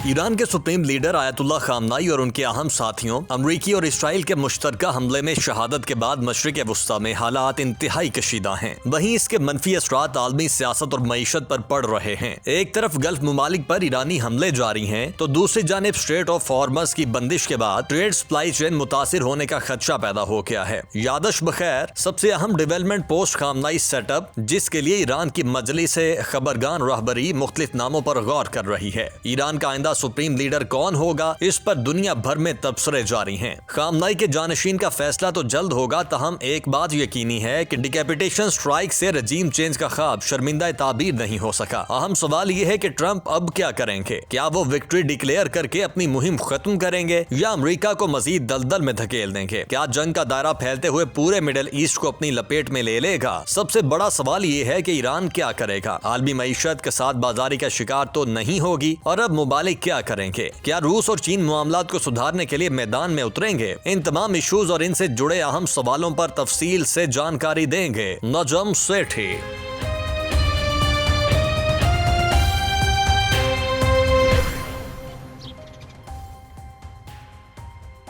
ایران کے supreme leader آیت اللہ خامنائی اور ان کے اہم ساتھیوں امریکی اور اسرائیل کے مشترکہ حملے میں شہادت کے بعد مشرق وسطی میں حالات انتہائی کشیدہ ہیں۔ وہیں اس کے منفی اثرات عالمی سیاست اور معیشت پر پڑ رہے ہیں۔ ایک طرف گلف ممالک پر ایرانی حملے جاری ہیں تو دوسری جانب اسٹریٹ آف ہارمز کی بندش کے بعد ٹریڈ سپلائی چین متاثر ہونے کا خدشہ پیدا ہو گیا ہے۔ یادش بخیر، سب سے اہم development post Khamenei set up, جس کے لیے ایران کی مجلس خبرگان رہبری مختلف ناموں پر غور کر رہی ہے۔ ایران کا آئندہ سپریم لیڈر کون ہوگا، اس پر دنیا بھر میں تبصرے جاری ہیں۔ خامنائی کے جانشین کا فیصلہ تو جلد ہوگا، تاہم ایک بات یقینی ہے کہ ڈیکیپیٹیشن سٹرائک سے رجیم چینج کا خواب شرمندہ تعبیر نہیں ہو سکا۔ اہم سوال یہ ہے کہ ٹرمپ اب کیا کریں گے؟ کیا وہ وکٹری ڈکلیئر کر کے اپنی مہم ختم کریں گے یا امریکہ کو مزید دلدل میں دھکیل دیں گے؟ کیا جنگ کا دائرہ پھیلتے ہوئے پورے مڈل ایسٹ کو اپنی لپیٹ میں لے لے گا؟ سب سے بڑا سوال یہ ہے کہ ایران کیا کرے گا؟ عالمی معیشت کے ساتھ بازاری کا شکار تو نہیں ہوگی؟ اور اب ممالک کیا کریں گے؟ کیا روس اور چین معاملات کو سدھارنے کے لیے میدان میں اتریں گے؟ ان تمام ایشوز اور ان سے جڑے اہم سوالوں پر تفصیل سے جانکاری دیں گے نجم سیٹھی۔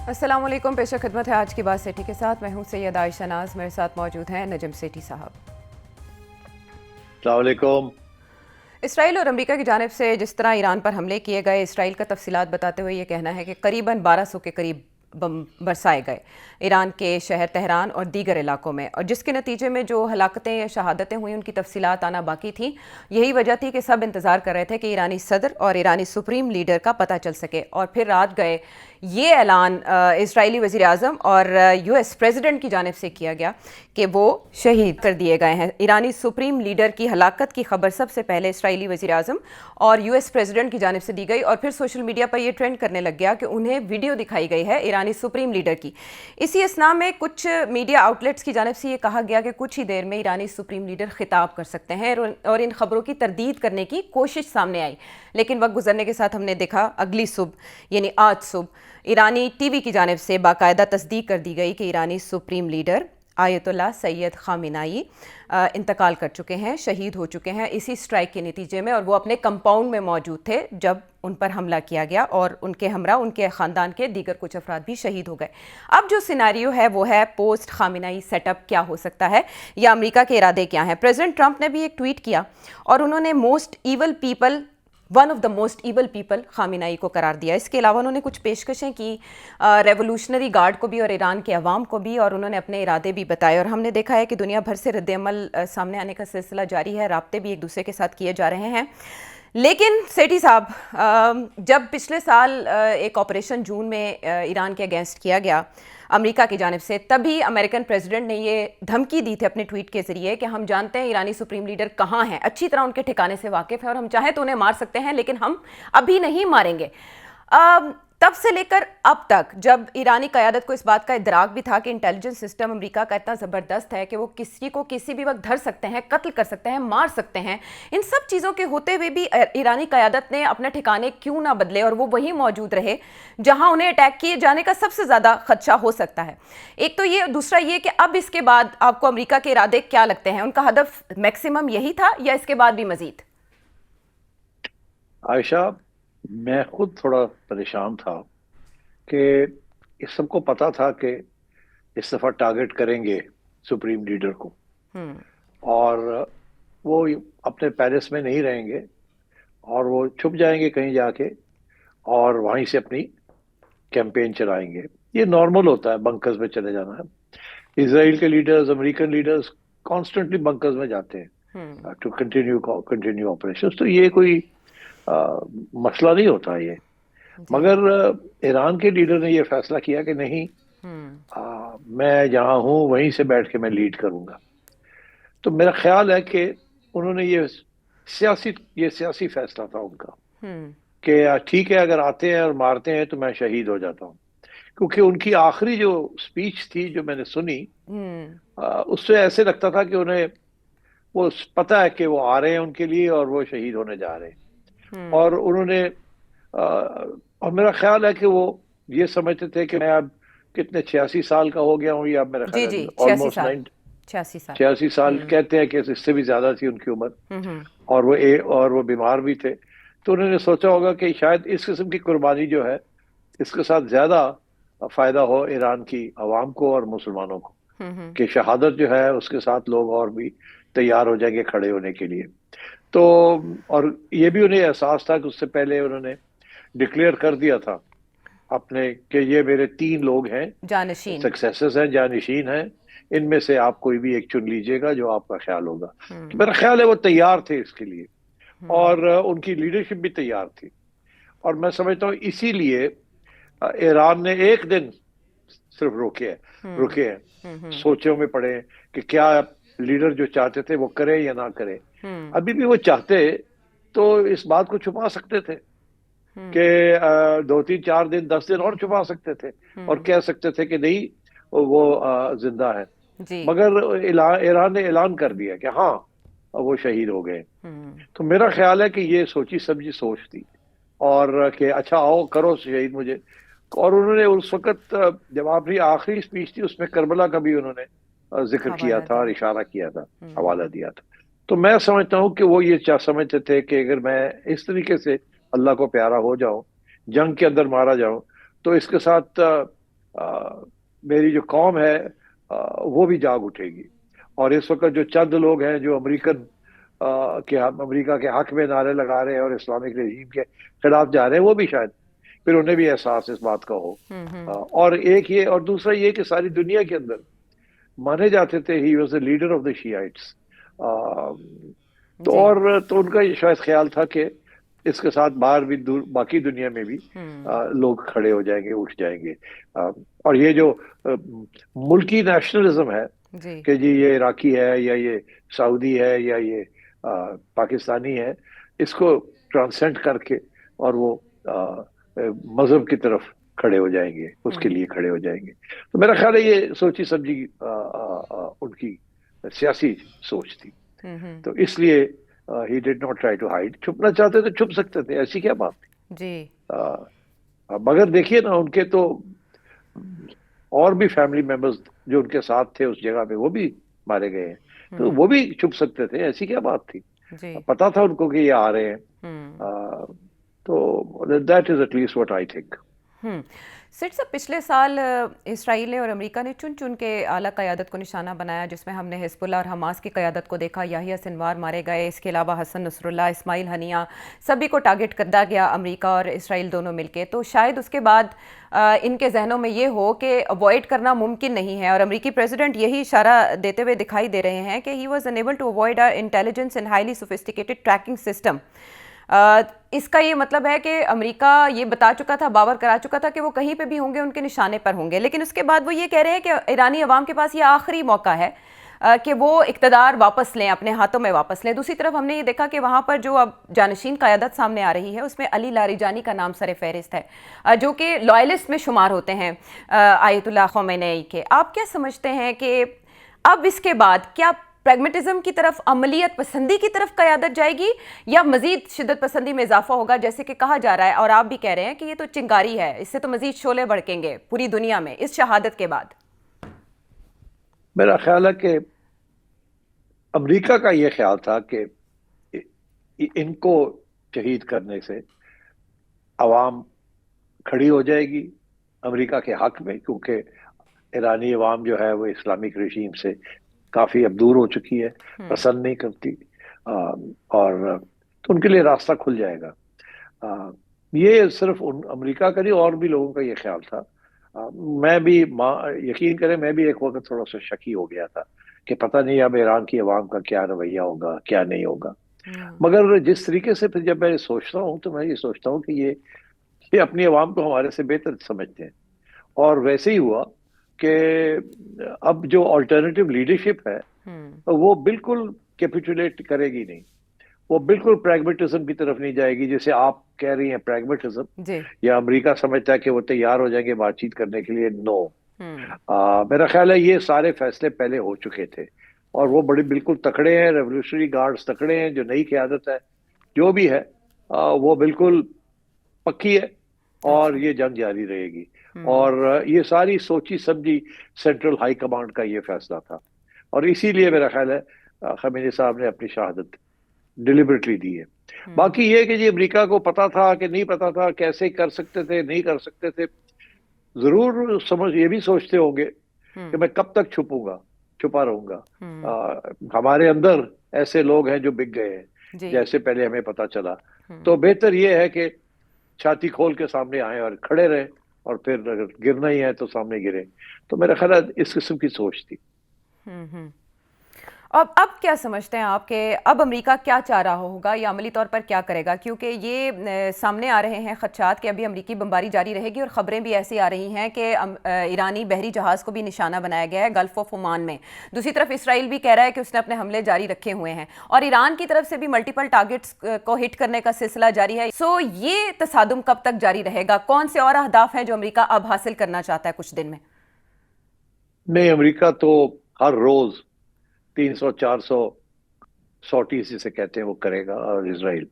السلام علیکم، پیش خدمت ہے آج کی بات سیٹھی کے ساتھ۔ میں ہوں سید عائشہ ناز، میرے ساتھ موجود ہیں نجم سیٹھی صاحب۔ السلام علیکم۔ اسرائیل اور امریکہ کی جانب سے جس طرح ایران پر حملے کیے گئے، اسرائیل کا تفصیلات بتاتے ہوئے یہ کہنا ہے کہ قریباً 1200 کے قریب بم برسائے گئے ایران کے شہر تہران اور دیگر علاقوں میں، اور جس کے نتیجے میں جو ہلاکتیں یا شہادتیں ہوئیں ان کی تفصیلات آنا باقی تھیں۔ یہی وجہ تھی کہ سب انتظار کر رہے تھے کہ ایرانی صدر اور ایرانی سپریم لیڈر کا پتہ چل سکے، اور پھر رات گئے یہ اعلان اسرائیلی وزیر اعظم اور یو ایس پریزیڈنٹ کی جانب سے کیا گیا کہ وہ شہید کر دیے گئے ہیں۔ ایرانی سپریم لیڈر کی ہلاکت کی خبر سب سے پہلے اسرائیلی وزیر اعظم اور یو ایس پریزیڈنٹ کی جانب سے دی گئی، اور پھر سوشل میڈیا پر یہ ٹرینڈ کرنے لگ گیا کہ انہیں ویڈیو دکھائی گئی ہے ایرانی سپریم لیڈر کی۔ اسی اسنا میں کچھ میڈیا آؤٹ لیٹس کی جانب سے یہ کہا گیا کہ کچھ ہی دیر میں ایرانی سپریم لیڈر خطاب کر سکتے ہیں، اور ان خبروں کی تردید کرنے کی کوشش سامنے آئی، لیکن وقت گزرنے کے ساتھ ہم نے دیکھا اگلی صبح یعنی آج صبح ایرانی ٹی وی کی جانب سے باقاعدہ تصدیق کر دی گئی کہ ایرانی سپریم لیڈر آیت اللہ سید خامنائی انتقال کر چکے ہیں، شہید ہو چکے ہیں اسی سٹرائک کے نتیجے میں، اور وہ اپنے کمپاؤنڈ میں موجود تھے جب ان پر حملہ کیا گیا، اور ان کے ہمراہ ان کے خاندان کے دیگر کچھ افراد بھی شہید ہو گئے۔ اب جو سیناریو ہے وہ ہے پوسٹ خامنائی سیٹ اپ کیا ہو سکتا ہے، یا امریکہ کے ارادے کیا ہیں۔ پریزیڈنٹ ٹرمپ نے بھی ایک ٹویٹ کیا اور انہوں نے one of the most evil people Khamenei کو قرار دیا۔ اس کے علاوہ انہوں نے کچھ پیشکشیں کی ریولوشنری گارڈ کو بھی اور ایران کے عوام کو بھی، اور انہوں نے اپنے ارادے بھی بتائے، اور ہم نے دیکھا ہے کہ دنیا بھر سے رد عمل سامنے آنے کا سلسلہ جاری ہے، رابطے بھی ایک دوسرے کے ساتھ کیے جا رہے ہیں۔ لیکن سیٹھی صاحب، جب پچھلے سال ایک آپریشن جون میں ایران کے اگینسٹ کیا گیا امریکہ کی جانب سے، تبھی امریکن پریزیڈنٹ نے یہ دھمکی دی تھی اپنے ٹویٹ کے ذریعے کہ ہم جانتے ہیں ایرانی سپریم لیڈر کہاں ہیں، اچھی طرح ان کے ٹھکانے سے واقف ہیں، اور ہم چاہیں تو انہیں مار سکتے ہیں لیکن ہم ابھی نہیں ماریں گے۔ تب سے لے کر اب تک جب ایرانی قیادت کو اس بات کا ادراک بھی تھا کہ انٹیلیجنس سسٹم امریکہ کا اتنا زبردست ہے کہ وہ کسی کو کسی بھی وقت دھر سکتے ہیں، قتل کر سکتے ہیں، مار سکتے ہیں، ان سب چیزوں کے ہوتے ہوئے بھی ایرانی قیادت نے اپنے ٹھکانے کیوں نہ بدلے اور وہ وہیں موجود رہے جہاں انہیں اٹیک کیے جانے کا سب سے زیادہ خدشہ ہو سکتا ہے۔ ایک تو یہ، دوسرا یہ کہ اب اس کے بعد آپ کو امریکہ کے ارادے کیا لگتے ہیں؟ ان کا ہدف میکسیمم یہی تھا یا اس کے بعد بھی مزید؟ عائشہ، میں خود تھوڑا پریشان تھا کہ اس سب کو پتا تھا کہ اس دفعہ ٹارگٹ کریں گے سپریم لیڈر کو، اور وہ اپنے پیلس میں نہیں رہیں گے اور وہ چھپ جائیں گے کہیں جا کے اور وہیں سے اپنی کیمپین چلائیں گے۔ یہ نارمل ہوتا ہے بنکرز میں چلے جانا ہے۔ اسرائیل کے leaders, American leaders constantly bunkers میں جاتے ہیں ٹو کنٹینیو آپریشن، تو یہ کوئی مسئلہ نہیں ہوتا یہ۔ مگر ایران کے لیڈر نے یہ فیصلہ کیا کہ نہیں، میں جہاں ہوں وہیں سے بیٹھ کے میں لیڈ کروں گا۔ تو میرا خیال ہے کہ انہوں نے یہ سیاسی فیصلہ تھا ان کا کہ ٹھیک ہے، اگر آتے ہیں اور مارتے ہیں تو میں شہید ہو جاتا ہوں، کیونکہ ان کی آخری جو اسپیچ تھی جو میں نے سنی، اس سے ایسے لگتا تھا کہ انہیں وہ پتہ ہے کہ وہ آ رہے ہیں ان کے لیے اور وہ شہید ہونے جا رہے ہیں، اور انہوں نے اور میرا خیال ہے کہ وہ یہ سمجھتے تھے کہ میں اب کتنے 86 سال کا ہو گیا ہوں، یا میرا خیال ہے آلموسٹ 86 سال کہتے ہیں کہ اس سے بھی زیادہ تھی ان کی عمر، اور وہ بیمار بھی تھے، تو انہوں نے سوچا ہوگا کہ شاید اس قسم کی قربانی جو ہے اس کے ساتھ زیادہ فائدہ ہو ایران کی عوام کو اور مسلمانوں کو، کہ شہادت جو ہے اس کے ساتھ لوگ اور بھی تیار ہو جائیں گے کھڑے ہونے کے لیے. تو اور یہ بھی انہیں احساس تھا کہ اس سے پہلے انہوں نے ڈکلیئر کر دیا تھا اپنے کہ یہ میرے 3 لوگ ہیں، جانشین سکسیسز ہیں، جانشین ہیں، ان میں سے آپ کوئی بھی ایک چن لیجئے گا جو آپ کا خیال ہوگا. میرا خیال ہے وہ تیار تھے اس کے لیے، اور ان کی لیڈرشپ بھی تیار تھی. اور میں سمجھتا ہوں اسی لیے ایران نے ایک دن صرف رکے ہیں، سوچوں میں پڑے کہ کیا لیڈر جو چاہتے تھے وہ کرے یا نہ کرے. ابھی بھی وہ چاہتے تو اس بات کو چھپا سکتے تھے کہ 2-3-4 دن 10 دن اور چھپا سکتے تھے اور کہہ سکتے تھے کہ نہیں وہ زندہ ہے. مگر ایران نے اعلان کر دیا کہ ہاں وہ شہید ہو گئے. تو میرا خیال ہے کہ یہ سوچی سمجھی سوچ تھی، اور کہ اچھا آؤ کرو شہید مجھے. اور انہوں نے اس وقت جب اپنی آخری اسپیچ تھی اس میں کربلا کا بھی انہوں نے ذکر کیا تھا اور اشارہ کیا تھا، حوالہ دیا تھا. تو میں سمجھتا ہوں کہ وہ یہ سمجھتے تھے کہ اگر میں اس طریقے سے اللہ کو پیارا ہو جاؤں، جنگ کے اندر مارا جاؤں، تو اس کے ساتھ میری جو قوم ہے وہ بھی جاگ اٹھے گی. اور اس وقت جو چند لوگ ہیں جو امریکہ کے حق میں نعرے لگا رہے ہیں اور اسلامک رژیم کے خلاف جا رہے ہیں، وہ بھی شاید پھر انہیں بھی احساس اس بات کا ہو. اور ایک یہ، اور دوسرا یہ کہ ساری دنیا کے اندر مانے جاتے تھے he was a leader of the Shiites. تو ان کا یہ شاید خیال تھا کہ اس کے ساتھ باہر بھی باقی دنیا میں بھی لوگ کھڑے ہو جائیں گے، اٹھ جائیں گے. اور یہ جو ملکی نیشنلزم ہے کہ جی یہ عراقی ہے یا یہ سعودی ہے یا یہ پاکستانی ہے، اس کو ٹرانسینڈ کر کے اور وہ مذہب کی طرف کھڑے ہو جائیں گے، اس کے لیے کھڑے ہو جائیں گے. تو میرا خیال ہے یہ سوچی سمجھی ان کی سیاسی سوچ تھی. تو اس لیے he did not try to hide. چھپنا چاہتے تھے چھپ سکتے تھے، ایسی کیا بات تھی جی. مگر دیکھیے نا ان کے تو اور بھی فیملی ممبرز جو ان کے ساتھ تھے اس جگہ پہ وہ بھی مارے گئے ہیں. تو وہ بھی چھپ سکتے تھے، ایسی کیا بات تھی. پتا تھا ان کو کہ یہ آ رہے ہیں. تو that is at least what I think. سیٹ صاحب، پچھلے سال اسرائیل نے اور امریکہ نے چن چن کے اعلیٰ قیادت کو نشانہ بنایا، جس میں ہم نے حزب اللہ اور حماس کی قیادت کو دیکھا. یحییٰ سنوار مارے گئے، اس کے علاوہ حسن نصر اللہ، اسماعیل ہنیہ، سبھی کو ٹارگٹ کردہ گیا امریکہ اور اسرائیل دونوں مل کے. تو شاید اس کے بعد ان کے ذہنوں میں یہ ہو کہ اوائڈ کرنا ممکن نہیں ہے، اور امریکی پریزیڈنٹ یہی اشارہ دیتے ہوئے دکھائی دے رہے ہیں کہ he was unable to avoid intelligence and highly sophisticated tracking system. اس کا یہ مطلب ہے کہ امریکہ یہ بتا چکا تھا، باور کرا چکا تھا کہ وہ کہیں پہ بھی ہوں گے ان کے نشانے پر ہوں گے. لیکن اس کے بعد وہ یہ کہہ رہے ہیں کہ ایرانی عوام کے پاس یہ آخری موقع ہے کہ وہ اقتدار واپس لیں، اپنے ہاتھوں میں واپس لیں. دوسری طرف ہم نے یہ دیکھا کہ وہاں پر جو اب جانشین قیادت سامنے آ رہی ہے اس میں علی لاریجانی کا نام سر فہرست ہے، جو کہ لائلسٹ میں شمار ہوتے ہیں آیت اللہ خمینی کے. آپ کیا سمجھتے ہیں کہ اب اس کے بعد کیا پریگمیٹزم کی طرف، عملیت پسندی کی طرف قیادت جائے گی، یا مزید شدت پسندی میں اضافہ ہوگا جیسے کہ کہا جا رہا ہے اور آپ بھی کہہ رہے ہیں کہ یہ تو چنگاری ہے، اس سے تو مزید شعلے بھڑکیں گے پوری دنیا میں اس شہادت کے بعد؟ میرا خیال ہے کہ امریکہ کا یہ خیال تھا کہ ان کو شہید کرنے سے عوام کھڑی ہو جائے گی امریکہ کے حق میں، کیونکہ ایرانی عوام جو ہے وہ اسلامک رژیم سے کافی اب دور ہو چکی ہے، پسند نہیں کرتی، اور تو ان کے لیے راستہ کھل جائے گا. یہ صرف امریکہ کا نہیں، اور بھی لوگوں کا یہ خیال تھا. میں بھی یقین کریں میں بھی ایک وقت تھوڑا سا شکی ہو گیا تھا کہ پتہ نہیں اب ایران کی عوام کا کیا رویہ ہوگا، کیا نہیں ہوگا. مگر جس طریقے سے پھر جب میں سوچتا ہوں تو میں یہ سوچتا ہوں کہ یہ اپنی عوام کو ہمارے سے بہتر سمجھتے ہیں. اور ویسے ہی ہوا کہ اب جو آلٹرنیٹیو لیڈرشپ ہے وہ بالکل کیپیٹولیٹ کرے گی نہیں، وہ بالکل پریگمیٹزم کی طرف نہیں جائے گی جیسے آپ کہہ رہی ہیں پریگمیٹزم، یا امریکہ سمجھتا ہے کہ وہ تیار ہو جائیں گے بات چیت کرنے کے لیے. نو، میرا خیال ہے یہ سارے فیصلے پہلے ہو چکے تھے اور وہ بڑے بالکل تکڑے ہیں، ریولیوشنری گارڈز تکڑے ہیں. جو نئی قیادت ہے جو بھی ہے وہ بالکل پکی ہے اور یہ جنگ جاری رہے گی. اور یہ ساری سوچی سمجھی سینٹرل ہائی کمانڈ کا یہ فیصلہ تھا، اور اسی لیے میرا خیال ہے خامنئی صاحب نے اپنی شہادت ڈیلیبریٹلی دی ہے. باقی یہ کہ جی امریکہ کو پتا تھا کہ نہیں پتا تھا، کیسے کر سکتے تھے نہیں کر سکتے تھے، ضرور یہ بھی سوچتے ہوں گے کہ میں کب تک چھپا رہوں گا. ہمارے اندر ایسے لوگ ہیں جو بک گئے ہیں جیسے پہلے ہمیں پتا چلا. تو بہتر یہ ہے کہ چھاتی کھول کے سامنے آئیں اور کھڑے رہیں، اور پھر اگر گرنا ہی ہے تو سامنے گرے. تو میرا خیال ہے اس قسم کی سوچ تھی. اب کیا سمجھتے ہیں آپ کہ اب امریکہ کیا چاہ رہا ہوگا یا عملی طور پر کیا کرے گا؟ کیونکہ یہ سامنے آ رہے ہیں خدشات کہ ابھی امریکی بمباری جاری رہے گی، اور خبریں بھی ایسی آ رہی ہیں کہ ایرانی بحری جہاز کو بھی نشانہ بنایا گیا ہے گلف آف عمان میں. دوسری طرف اسرائیل بھی کہہ رہا ہے کہ اس نے اپنے حملے جاری رکھے ہوئے ہیں، اور ایران کی طرف سے بھی ملٹیپل ٹارگٹس کو ہٹ کرنے کا سلسلہ جاری ہے. سو یہ تصادم کب تک جاری رہے گا؟ کون سے اور اہداف ہیں جو امریکہ اب حاصل کرنا چاہتا ہے کچھ دن میں؟ نہیں، امریکہ تو ہر روز 300-400 سوٹی سے کہتے ہیں وہ کرے گا. اور اسرائیل،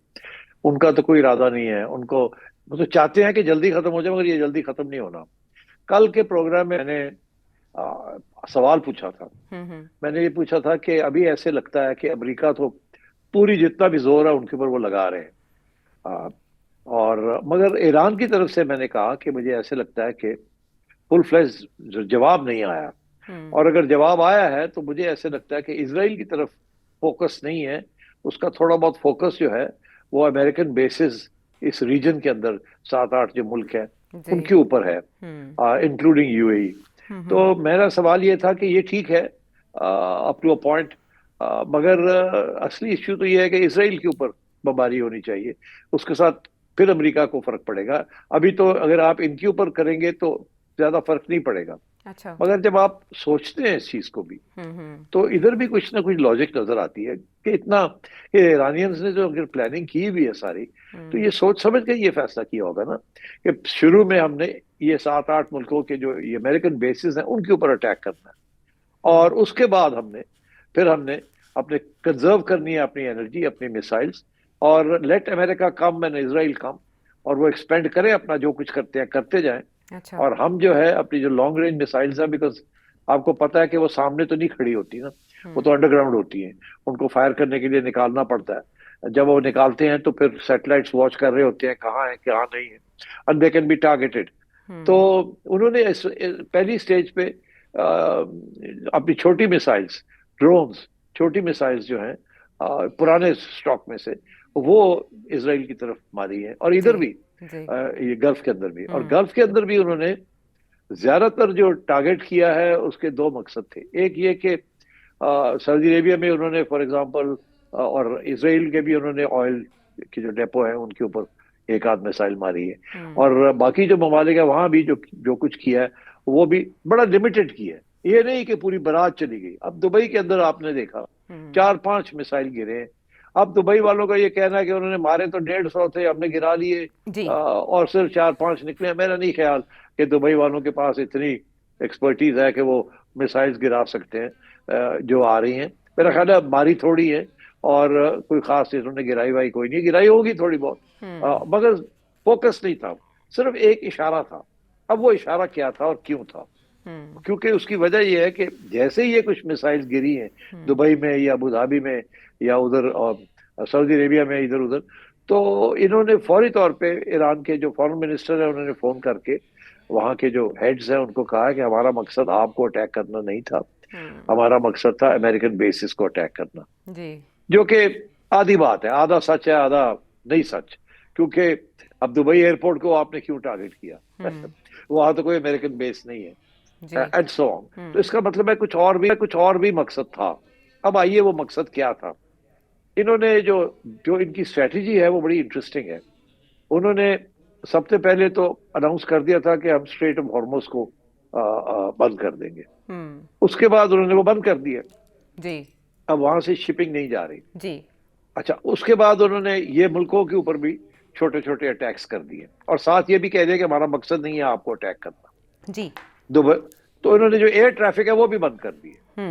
ان کا تو کوئی ارادہ نہیں ہے. وہ تو چاہتے ہیں کہ جلدی ختم ہو جائے، مگر یہ جلدی ختم نہیں ہونا. کل کے پروگرام میں نے سوال پوچھا تھا. میں نے یہ پوچھا تھا کہ ابھی ایسے لگتا ہے کہ امریکہ تو پوری جتنا بھی زور ہے ان کے اوپر وہ لگا رہے ہیں، اور مگر ایران کی طرف سے میں نے کہا کہ مجھے ایسے لگتا ہے کہ فل فلیج جواب نہیں آیا. اور اگر جواب آیا ہے تو مجھے ایسے لگتا ہے کہ اسرائیل کی طرف فوکس نہیں ہے. اس کا تھوڑا بہت فوکس جو ہے وہ امریکن بیسز اس ریجن کے اندر 7-8 جو ملک ہیں ان کے اوپر ہے، انکلوڈنگ یو اے ای. تو میرا سوال یہ تھا کہ یہ ٹھیک ہے اپ ٹو اے پوائنٹ، مگر اصلی ایشو تو یہ ہے کہ اسرائیل کے اوپر بمباری ہونی چاہیے. اس کے ساتھ پھر امریکہ کو فرق پڑے گا. ابھی تو اگر آپ ان کے اوپر کریں گے تو زیادہ فرق نہیں پڑے گا. مگر جب آپ سوچتے ہیں اس چیز کو بھی تو ادھر بھی کچھ نہ کچھ لاجک نظر آتی ہے کہ اتنا کہ ایرانیئنز نے جو اگر پلاننگ کی بھی ہے ساری، تو یہ سوچ سمجھ کے یہ فیصلہ کیا ہوگا نا کہ شروع میں ہم نے یہ 7-8 ملکوں کے جو یہ امریکن بیسز ہیں ان کے اوپر اٹیک کرنا ہے، اور اس کے بعد ہم نے اپنے کنزرو کرنی ہے اپنی انرجی، اپنی میسائلز، اور late America come and Israel کم، اور وہ ایکسپینڈ کریں اپنا جو کچھ کرتے ہیں کرتے جائیں. اور ہم جو ہے اپنی جو لانگ رینج میسائلز ہیں، بیکاز آپ کو پتا ہے کہ وہ سامنے تو نہیں کھڑی ہوتی نا، وہ تو انڈر گراؤنڈ ہوتی ہیں، ان کو فائر کرنے کے لیے نکالنا پڑتا ہے. جب وہ نکالتے ہیں تو پھر سیٹلائٹس واچ کر رہے ہوتے ہیں کہاں ہیں کہاں نہیں ہے، and they can be targeted. تو انہوں نے پہلی سٹیج پہ اپنی چھوٹی میسائلز، ڈرونز، چھوٹی میسائلز جو ہیں پرانے سٹاک میں سے وہ اسرائیل کی طرف ماری ہے، اور ادھر بھی یہ گلف کے اندر بھی. اور گلف کے اندر بھی انہوں نے زیادہ تر جو ٹارگیٹ کیا ہے اس کے 2 مقصد تھے. ایک یہ کہ سعودی عربیہ میں انہوں نے فار ایگزامپل، اور اسرائیل کے بھی انہوں نے آئل کے جو ڈیپو ہیں ان کے اوپر 1-8 میسائل ماری ہے، اور باقی جو ممالک ہیں وہاں بھی جو کچھ کیا ہے وہ بھی بڑا لمیٹڈ کیا ہے. یہ نہیں کہ پوری بارات چلی گئی. اب دبئی کے اندر آپ نے دیکھا 4-5 میسائل گرے ہیں. اب دبئی والوں کا یہ کہنا ہے کہ انہوں نے مارے تو 150 تھے، ہم نے گرا لیے اور صرف 4-5 نکلے. میرا نہیں خیال کہ دبئی والوں کے پاس اتنی ایکسپرٹیز ہے کہ وہ میسائلز گرا سکتے ہیں جو آ رہی ہیں. میرا خیال ہے ماری تھوڑی ہے، اور کوئی خاص انہوں نے گرائی وائی کوئی نہیں. گرائی ہوگی تھوڑی بہت، مگر فوکس نہیں تھا، صرف ایک اشارہ تھا. اب وہ اشارہ کیا تھا اور کیوں تھا؟ کیونکہ اس کی وجہ یہ ہے کہ جیسے یہ کچھ میسائلز گری ہیں دبئی میں یا ابو ظہبی میں یا ادھر سعودی عربیہ میں ادھر ادھر، تو انہوں نے فوری طور پہ ایران کے جو فارن منسٹر ہیں انہوں نے فون کر کے وہاں کے جو ہیڈز ہیں ان کو کہا کہ ہمارا مقصد آپ کو اٹیک کرنا نہیں تھا، ہمارا مقصد تھا امریکن بیسز کو اٹیک کرنا. جو کہ آدھی بات ہے، آدھا سچ ہے آدھا نہیں سچ. کیونکہ اب دبئی ایئرپورٹ کو آپ نے کیوں ٹارگیٹ کیا؟ وہاں تو کوئی امریکن بیس نہیں ہے، اینڈ سو آن. تو اس کا مطلب ہے کچھ اور بھی مقصد تھا. اب آئیے وہ مقصد کیا تھا. انہوں نے جو ان کی اسٹریٹجی ہے وہ بڑی انٹرسٹنگ ہے. انہوں نے سب سے پہلے تو اناؤنس کر دیا تھا کہ ہم اسٹریٹ آف ہارموز کو بند کر دیں گے. اس کے بعد انہوں نے وہ بند کر دیا، اب وہاں سے شپنگ نہیں جا رہی. اچھا، اس کے بعد انہوں نے یہ ملکوں کے اوپر بھی چھوٹے چھوٹے اٹیکس کر دیے، اور ساتھ یہ بھی کہہ دیا کہ ہمارا مقصد نہیں ہے آپ کو اٹیک کرنا. تو انہوں نے جو ایئر ٹریفک ہے وہ بھی بند کر دیے.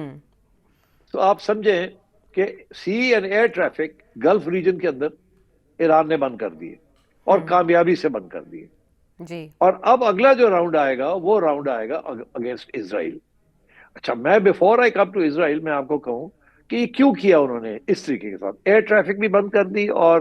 تو آپ سمجھیں کہ sea and air traffic Gulf region کے اندر ایران نے بند کر دیے، اور کامیابی سے بند کر دیے. اور اب اگلا جو راؤنڈ آئے گا وہ راؤنڈ آئے گا اگینسٹ اسرائیل. اچھا، میں before I come to Israel میں آپ کو کہوں کہ یہ کیوں کیا انہوں نے اس طریقے کے ساتھ. ایئر ٹریفک بھی بند کر دی اور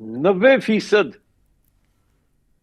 90%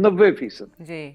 90%।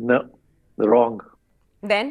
no, wrong. Then?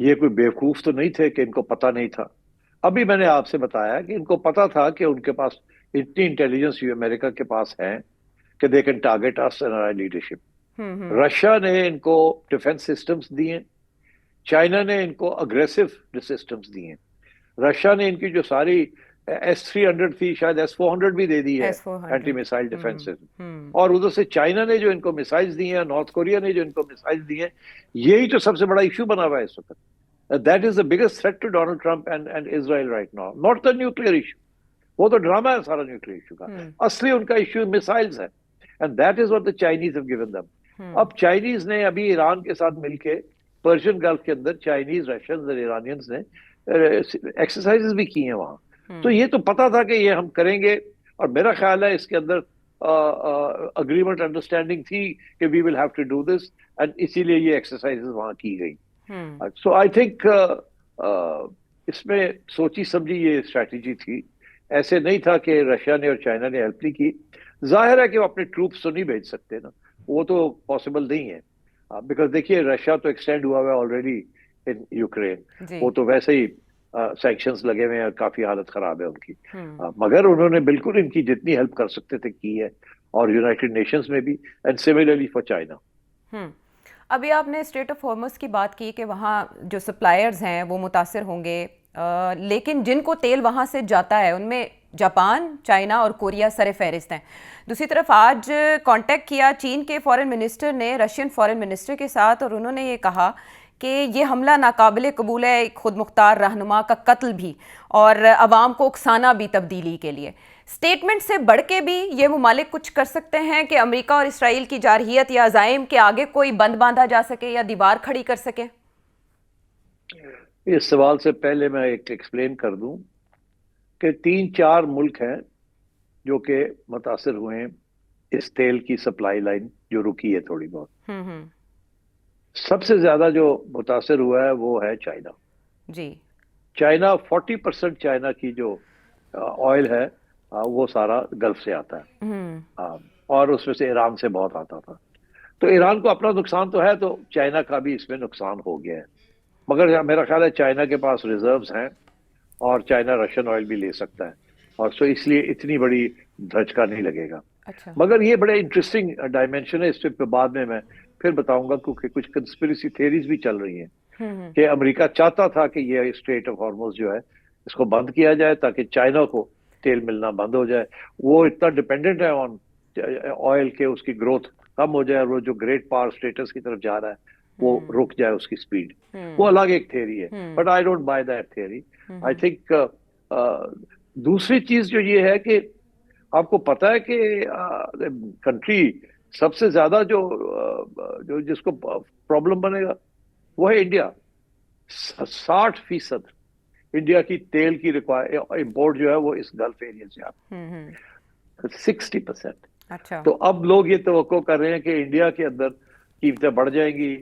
یہ کوئی بیوقوف تو نہیں تھے کہ ان کو پتہ نہیں تھا. ابھی میں نے آپ سے بتایا کہ ان کو پتا تھا کہ ان کے پاس اتنی انٹیلیجنس امریکہ کے پاس ہے کہ they can target us in our leadership. Russia نے ان کو ڈیفنس سسٹمز دیے, چائنا نے ان کو اگریسو سسٹمز دیے. رشیا نے ان کی جو ساری S-300 تھی, شاید S-400 بھی دے دی ہے, اینٹی میسائل ڈیفنس سسٹم. اور ادھر سے چائنا نے جو ان کو میسائلز دی ہیں, نارتھ کوریا نے جو ان کو میسائلز دی ہیں, یہی تو سب سے بڑا ایشو بنا ہوا ہے اس وقت. That is the biggest threat to Donald Trump and Israel right now. Not the nuclear issue. وہ تو ڈرامہ ہے سارا نیوکلیئر ایشو کا. اصلی ان کا ایشو میسائلز ہے. And that is what the Chinese have given them. اب چائنیز نے ابھی ایران کے ساتھ مل کے پرشین گلف کے اندر چائنیز, رشینز اور ایرانینز نے ایکسرسائزز بھی کی ہیں وہاں. تو یہ تو پتا تھا کہ یہ ہم کریں گے, اور میرا خیال ہے اس کے اندر اگریمنٹ انڈرسٹینڈنگ تھی کہ we will have to do this, and اسی لیے یہ ایکسرسائزز وہاں کی گئی. سو آئی تھنک اس میں سوچی سمجھی یہ اسٹریٹجی تھی. ایسے نہیں تھا کہ رشیا نے اور چائنا نے ہیلپ نہیں کی. ظاہر ہے کہ وہ اپنے ٹروپس تو نہیں بھیج سکتے نا, وہ تو پاسبل نہیں ہے, بیکاز دیکھیے رشیا تو ایکسٹینڈ ہوا ہوا ہے آلریڈی ان یوکرین. وہ تو ویسے ہی سینکشنز لگے ہوئے ہیں, کافی حالت خراب ہے ان کی. مگر انہوں نے بالکل ان کی جتنی ہیلپ کر سکتے تھے کی ہے, اور یونائٹڈ نیشنز میں بھی, اینڈ سملرلی فار چائنا. ابھی آپ نے اسٹریٹ آف ہارمز کی بات کی کہ وہاں جو سپلائرز ہیں وہ متاثر ہوں گے, لیکن جن کو تیل وہاں سے جاتا ہے ان میں جاپان, چائنا اور کوریا سر فہرست ہیں. دوسری طرف آج کانٹیکٹ کیا چین کے فارن منسٹر نے رشین فارن منسٹر کے ساتھ, اور انہوں نے یہ کہا کہ یہ حملہ ناقابل قبول ہے, ایک خود مختار رہنما کا قتل بھی, اور عوام کو اکسانا بھی تبدیلی کے لیے. سٹیٹمنٹ سے بڑھ کے بھی یہ ممالک کچھ کر سکتے ہیں کہ امریکہ اور اسرائیل کی جارحیت یا عزائم کے آگے کوئی بند باندھا جا سکے یا دیوار کھڑی کر سکے؟ اس سوال سے پہلے میں ایک ایکسپلین کر دوں کہ 3-4 ملک ہیں جو کہ متاثر ہوئے ہیں اس تیل کی سپلائی لائن جو رکی ہے تھوڑی بہت. سب سے زیادہ جو متاثر ہوا ہے وہ ہے چائنا. جی, چائنا 40% چائنا کی جو آئل ہے وہ سارا گلف سے آتا ہے, اور اس میں سے ایران سے بہت آتا تھا. تو ایران کو اپنا نقصان تو ہے, تو چائنا کا بھی اس میں نقصان ہو گیا ہے. مگر میرا خیال ہے چائنا کے پاس ریزروز ہیں, اور چائنا رشین آئل بھی لے سکتا ہے, اور سو اس لیے اتنی بڑی دھچکا نہیں لگے گا. مگر یہ بڑے انٹرسٹنگ ڈائمینشن ہے, اس پہ بعد میں پھر بتاؤں گا, کیونکہ کچھ کنسپریسی تھیریز بھی چل رہی ہیں کہ امریکہ چاہتا تھا کہ یہ اسٹریٹ آف ہارمز جو ہے اس کو بند کیا جائے تاکہ چائنا کو تیل ملنا بند ہو جائے. وہ اتنا ڈپینڈنٹ ہے آن آئل کے, اس کی گروتھ کم ہو جائے, اور وہ جو گریٹ پاور اسٹیٹس کی طرف جا رہا ہے وہ رک جائے اس کی سپیڈ. وہ الگ ایک تھیوری ہے, but I don't buy that theory. I think دوسری چیز جو یہ ہے کہ آپ کو پتا ہے کہ کنٹری سب سے زیادہ جو جس کو پرابلم بنے گا وہ ہے انڈیا. 60% انڈیا کی تیل کی امپورٹ جو ہے وہ اس گلف ایریا سے آتی ہے, 60%. اچھا, تو اب لوگ یہ توقع کر رہے ہیں کہ انڈیا کے اندر قیمتیں بڑھ جائیں گی,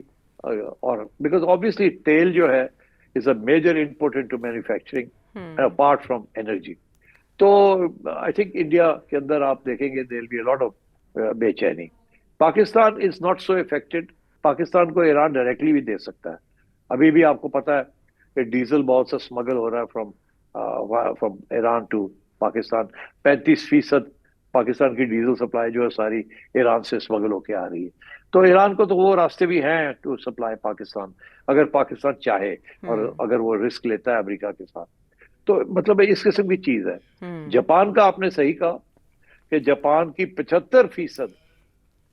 اور بیکاز obviously تیل جو ہے is a major input into manufacturing apart from energy. تو I think انڈیا کے اندر آپ دیکھیں گے there will be a lot of بے چینی. Pakistan is not so affected. Pakistan کو ایران ڈائریکٹلی بھی دے سکتا ہے. ابھی بھی آپ کو پتا ہے کہ ڈیزل بہت سا اسمگل ہو رہا ہے فرام ایران ٹو پاکستان. 35% پاکستان کی ڈیزل سپلائی جو ہے ساری ایران سے اسمگل ہو کے آ رہی ہے. تو ایران کو تو وہ راستے بھی ہیں ٹو سپلائی پاکستان, اگر پاکستان چاہے اور اگر وہ رسک لیتا ہے امریکہ کے ساتھ. تو مطلب اس قسم کی چیز ہے. جاپان کا آپ نے صحیح کہا کہ جاپان کی 75%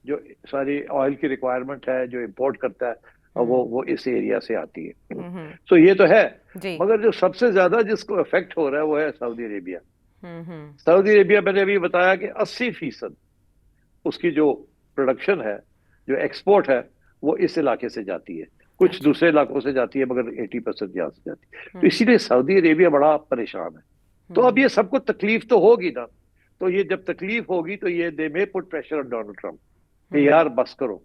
جو ساری آئل کی ریکوائرمنٹ ہے جو امپورٹ کرتا ہے وہ اس ایریا سے آتی ہے. سو یہ تو ہے, مگر جو سب سے زیادہ جس کو افیکٹ ہو رہا ہے وہ ہے سعودی عربیہ. سعودی عربیہ میں نے ابھی بتایا کہ 80% اس کی جو پروڈکشن ہے, جو ایکسپورٹ ہے, وہ اس علاقے سے جاتی ہے. کچھ دوسرے علاقوں سے جاتی ہے مگر 80% یہاں سے جاتی ہے. تو اسی لیے سعودی عربیہ بڑا پریشان ہے. تو اب یہ سب کو تکلیف تو ہوگی نا, تو یہ جب تکلیف ہوگی تو یہ دے میں پٹ پریشر آن ڈونلڈ ٹرمپ کہ یار بس کرو,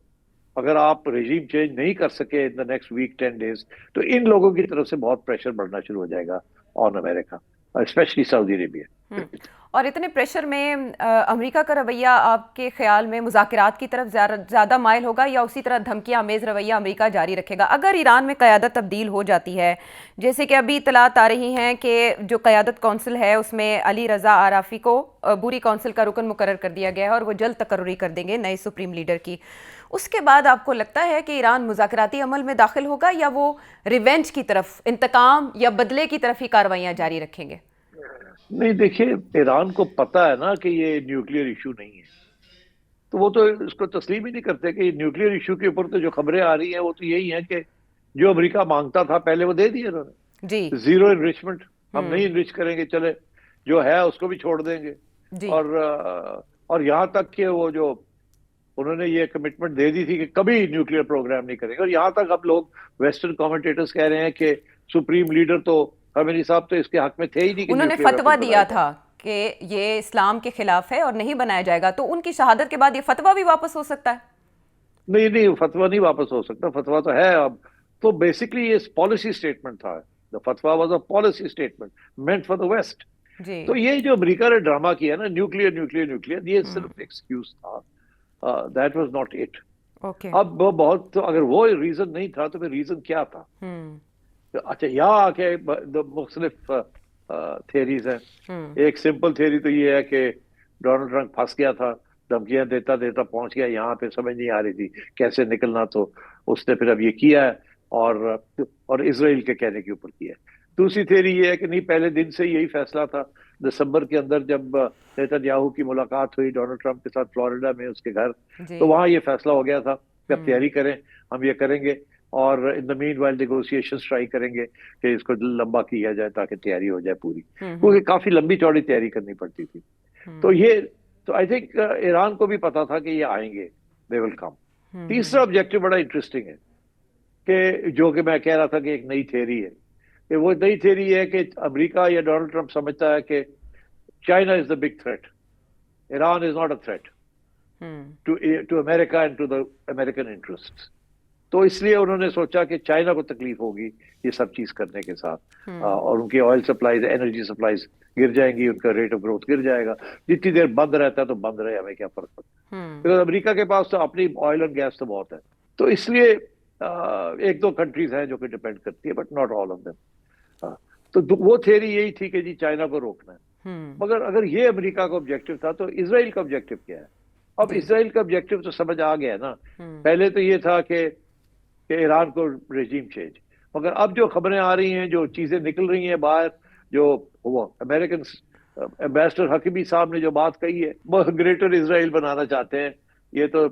اگر آپ رجیم چینج نہیں کر سکے ان دا نیکسٹ ویک 10 days تو ان لوگوں کی طرف سے بہت پریشر بڑھنا شروع ہو جائے گا آن امریکہ. اسپیشلی سعودی عربیہ. اور اتنے پریشر میں امریکہ کا رویہ آپ کے خیال میں مذاکرات کی طرف زیادہ مائل ہوگا یا اسی طرح دھمکیاں آمیز رویہ امریکہ جاری رکھے گا اگر ایران میں قیادت تبدیل ہو جاتی ہے؟ جیسے کہ ابھی اطلاعات آ رہی ہیں کہ جو قیادت کونسل ہے اس میں علی رضا عرافی کو بوری کونسل کا رکن مقرر کر دیا گیا ہے اور وہ جلد تقرری کر دیں گے نئے سپریم لیڈر کی. اس کے بعد آپ کو لگتا ہے کہ ایران مذاکراتی عمل میں داخل ہوگا یا وہ ریونج کی طرف، انتقام یا بدلے کی طرف ہی کارروائیاں جاری رکھیں گے؟ نہیں دیکھیے، ایران کو پتا ہے نا کہ یہ نیوکلیئر ایشو نہیں ہے، تو وہ تو اس کو تسلیم ہی نہیں کرتے کہ نیوکلیئر ایشو کے اوپر تو جو خبریں آ رہی ہیں وہ تو یہی ہیں کہ جو امریکہ مانگتا تھا پہلے وہ دے دیا انہوں نے. جی. زیرو انریچمنٹ، ہم نہیں انریچ کریں گے، چلے جو ہے اس کو بھی چھوڑ دیں گے. جی. اور یہاں تک کہ وہ جو انہوں نے یہ کمٹمنٹ دے دی تھی کہ کبھی نیوکلیئر پروگرام نہیں کریں گے، اور یہاں تک اب لوگ ویسٹرن کامنٹیٹرز کہہ رہے ہیں کہ سپریم لیڈر تو خامنہئی صاحب تو اس کے حق میں تھے ہی نہیں کہ انہوں نے فتویٰ دیا تھا کہ یہ اسلام کے خلاف ہے اور نہیں بنایا جائے گا، تو ان کی شہادت کے بعد یہ فتویٰ بھی واپس ہو سکتا ہے؟ نہیں، فتویٰ نہیں واپس ہو سکتا، فتویٰ تو ہے اب. تو بیسکلی یہ پالیسی اسٹیٹمنٹ تھا. The fatwa was a policy statement meant for the West. تو یہ جو امریکہ نے ڈرامہ کیا نا نیوکلیئر یہ صرف ایکسکیوز تھا. That was not it. اب وہ بہت تو اگر وہ ریزن نہیں تھا تو پھر ریزن کیا تھا؟ اچھا یہاں آ کے مختلف تھیریز ہیں. ایک سمپل تھیری تو یہ ہے کہ ڈونلڈ ٹرمپ پھنس گیا تھا، دھمکیاں دیتا پہنچ گیا یہاں پہ، سمجھ نہیں آ رہی تھی کیسے نکلنا، تو اس نے پھر اب یہ کیا ہے اور اسرائیل کے کہنے کے اوپر کیا ہے. دوسری تھیری یہ ہے کہ نہیں، پہلے دن سے یہی فیصلہ تھا. دسمبر کے اندر جب نیتن یاہو کی ملاقات ہوئی ڈونلڈ ٹرمپ کے ساتھ فلوریڈا میں اس کے گھر، تو وہاں یہ فیصلہ ہو گیا تھا کہ اب تیاری کریں، ہم یہ کریں گے اور ان دا مین وائل نیگوسیشنز ٹرائی کریں گے کہ اس کو لمبا کیا جائے تاکہ تیاری ہو جائے پوری، کیونکہ کافی لمبی چوڑی تیاری کرنی پڑتی تھی. تو آئی تھنک ایران کو بھی پتا تھا کہ یہ آئیں گے، دے ول کم. تیسرا آبجیکٹو بڑا انٹرسٹنگ ہے کہ جو کہ میں کہہ رہا تھا کہ ایک نئی تھیری ہے، کہ وہ نئی تھیری ہے کہ امریکہ یا ڈونلڈ ٹرمپ سمجھتا ہے کہ China is the big threat, Iran is not a threat to America and to the American interest. تو اس لیے انہوں نے سوچا کہ چائنا کو تکلیف ہوگی یہ سب چیز کرنے کے ساتھ، اور ان کی آئل سپلائیز، انرجی سپلائیز گر جائیں گی، ان کا ریٹ آف گروتھ گر جائے گا. جتنی دیر بند رہتا ہے تو بند رہے، ہمیں کیا فرق پڑتا ہے، کیونکہ امریکہ کے پاس تو اپنی آئل اور گیس تو بہت ہے. تو اس لیے ایک دو کنٹریز ہیں جو کہ ڈیپینڈ کرتی ہے، but not all of them. تو وہ تھیری یہی تھی کہ جی چائنا کو روکنا ہے. مگر اگر یہ امریکہ کا آبجیکٹو تھا تو اسرائیل کا آبجیکٹو کیا ہے؟ اب اسرائیل کا آبجیکٹو تو سمجھ آ گیا نا. پہلے تو یہ تھا کہ ایران کو رجیم چینج، مگر اب جو خبریں آ رہی ہیں، جو چیزیں نکل رہی ہیں باہر، جو وہ امریکن ایمبیسڈر حکیمی صاحب نے جو بات کہی ہے، وہ گریٹر اسرائیل بنانا چاہتے ہیں. یہ تو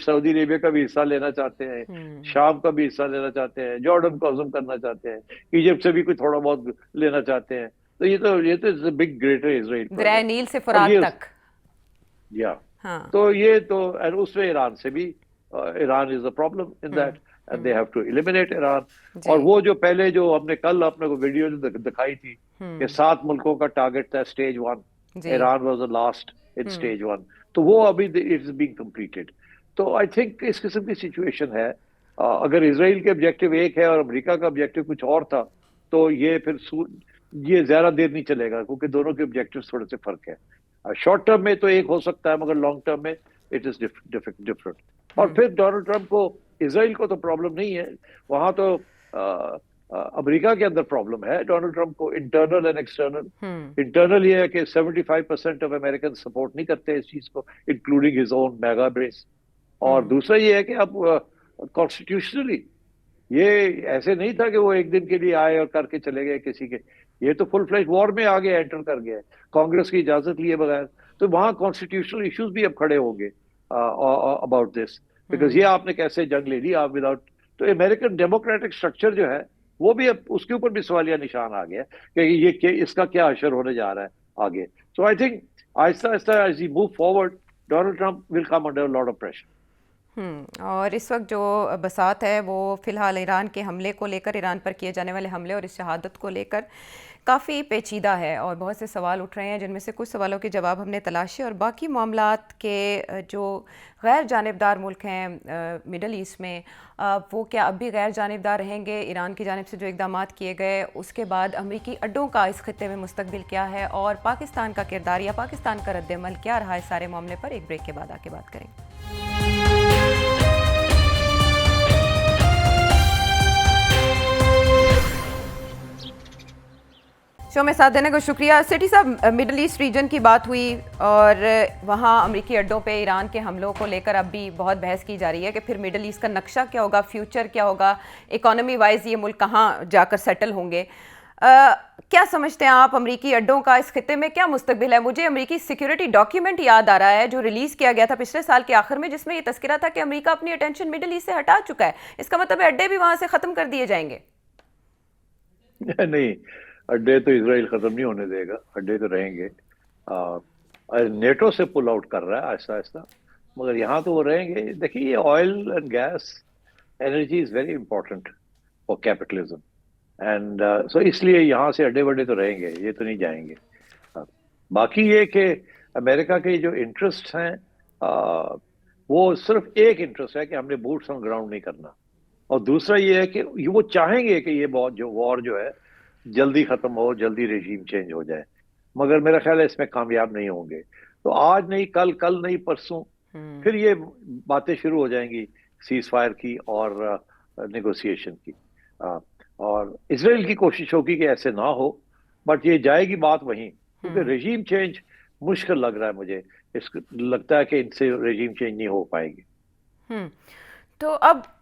سعودی عربیہ کا بھی حصہ لینا چاہتے ہیں، شام کا بھی حصہ لینا چاہتے ہیں، جارڈن کو عزم کرنا چاہتے ہیں، ایجپٹ سے بھی کوئی تھوڑا بہت لینا چاہتے ہیں. تو یہ تو بگ گریٹر اسرائیل، دریا نیل سے فرات تک. تو یہ تو اس میں ایران سے بھی، Iran is a problem in that and they have to eliminate Iran. اور وہ جو پہلے جو ہم نے کل اپنے کو ویڈیو دکھائی تھی کہ 7 ملکوں کا ٹارگٹ تھا stage 1، Iran was the last in stage 1، تو وہ ابھی it is being completed. تو I think اس قسم کی سچویشن ہے. اگر اسرائیل کے آبجیکٹو ایک ہے اور امریکہ کا آبجیکٹو کچھ اور تھا تو یہ پھر یہ زیادہ دیر نہیں چلے گا، کیونکہ دونوں کے آبجیکٹو تھوڑے سے فرق ہے. شارٹ ٹرم میں تو ایک ہو سکتا ہے، مگر لانگ ٹرم میں اٹ از ڈفرنٹ. اور پھر ڈونلڈ ٹرمپ کو، اسرائیل کو تو پرابلم نہیں ہے، وہاں تو امریکہ کے اندر پرابلم ہے ڈونلڈ ٹرمپ کو، انٹرنل اینڈ ایکسٹرنل. انٹرنل یہ ہے کہ 75% آف امریکن سپورٹ نہیں کرتے اس چیز کو، انکلوڈنگ ہز اون میگا بیس. اور دوسرا یہ ہے کہ اب کانسٹیٹیوشنلی یہ ایسے نہیں تھا کہ وہ ایک دن کے لیے آئے اور کر کے چلے گئے کسی کے، یہ تو فل فلیج وار میں آگے انٹر کر گیا کانگریس کی اجازت لیے بغیر. تو وہاں کانسٹیٹیوشنل ایشوز بھی اب کھڑے ہوں گے اباؤٹ دس، بیکاز یہ آپ نے کیسے جنگ لے لی آپ وداؤٹ. تو امریکن ڈیموکریٹک اسٹرکچر جو ہے وہ بھی اب اس کے اوپر بھی سوالیہ نشان آ گیا کہ یہ اس کا کیا اثر ہونے جا رہا ہے آگے. سو آئی تھنک آہستہ آہستہ as he move forward Donald Trump will come under lot of pressure. اور اس وقت جو بساط ہے وہ فی الحال ایران کے حملے کو لے کر، ایران پر کیے جانے والے حملے اور اس شہادت کو لے کر کافی پیچیدہ ہے، اور بہت سے سوال اٹھ رہے ہیں جن میں سے کچھ سوالوں کے جواب ہم نے تلاشے، اور باقی معاملات کے جو غیر جانبدار ملک ہیں مڈل ایسٹ میں، وہ کیا اب بھی غیر جانبدار رہیں گے؟ ایران کی جانب سے جو اقدامات کیے گئے اس کے بعد امریکی اڈوں کا اس خطے میں مستقبل کیا ہے، اور پاکستان کا کردار یا پاکستان کا رد عمل کیا رہا اس سارے معاملے پر ایک بریک کے بعد آ کے بات کریں گے۔ شو میں ساتھ دینے کو شکریہ۔ سٹی صاحب، مڈل ایسٹ ریجن کی بات ہوئی اور وہاں امریکی اڈوں پہ ایران کے حملوں کو لے کر اب بھی بہت بحث کی جا رہی ہے کہ پھر مڈل ایسٹ کا نقشہ کیا ہوگا، فیوچر کیا ہوگا، اکانومی وائز یہ ملک کہاں جا کر سیٹل ہوں گے۔ کیا سمجھتے ہیں آپ امریکی اڈوں کا اس خطے میں کیا مستقبل ہے؟ مجھے امریکی سیکیورٹی ڈاکیومنٹ یاد آ رہا ہے جو ریلیز کیا گیا تھا پچھلے سال کے آخر میں، جس میں یہ تذکرہ تھا کہ امریکہ اپنی اٹینشن مڈل ایسٹ سے ہٹا چکا ہے۔ اس کا مطلب ہے اڈے بھی وہاں سے ختم کر دیے جائیں گے؟ نہیں، اڈے تو اسرائیل ختم نہیں ہونے دے گا، اڈے تو رہیں گے۔ نیٹو سے پل آؤٹ کر رہا ہے آہستہ آہستہ، مگر یہاں تو وہ رہیں گے۔ دیکھیے، یہ oil and gas energy is very important for capitalism, and so اس لیے یہاں سے اڈے وڈے تو رہیں گے، یہ تو نہیں جائیں گے۔ باقی یہ کہ امریکہ کے جو انٹرسٹ ہیں، وہ صرف ایک انٹرسٹ ہے کہ ہم نے بوٹس آن گراؤنڈ نہیں کرنا، اور دوسرا یہ ہے کہ وہ چاہیں گے کہ یہ وار جو ہے جلدی ختم ہو، جلدی ریجیم چینج ہو جائے، مگر میرا خیال ہے اس میں کامیاب نہیں ہوں گے۔ تو آج نہیں کل، کل نہیں پرسوں پھر یہ باتیں شروع ہو جائیں گی سیز فائر کی اور نیگوسیشن کی، اور اسرائیل کی کوشش ہوگی کہ ایسے نہ ہو، بٹ یہ جائے گی بات وہیں، کیونکہ ریجیم چینج مشکل لگ رہا ہے مجھے، لگتا ہے کہ ان سے ریجیم چینج نہیں ہو پائے گی۔ تو اب